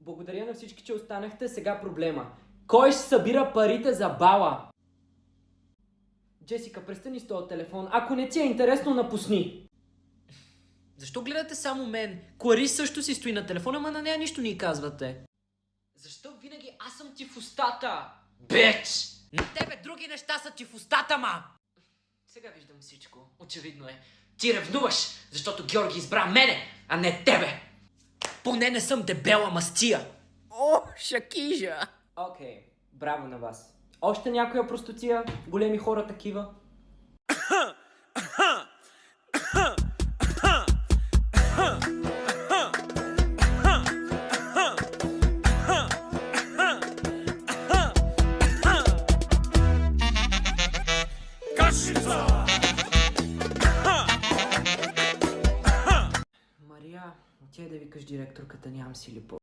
Благодаря на всички, че останахте. Сега проблема. Кой ще събира парите за бала? Джесика, престани с този телефон. Ако не ти е интересно, напусни. Защо гледате само мен? Кларис също си стои на телефона, ама на нея нищо ни казвате. Защо винаги аз съм ти в устата? Бич! На тебе други неща са ти в устата, ма! Сега виждам всичко. Очевидно е. Ти ревнуваш, защото Георги избра мене, а не тебе. Поне не съм дебела мастия. О, шакижа! Окей, браво на вас. Още някоя простотия? Големи хора такива? Мария, отиде да викаш директорката, нямам сили по...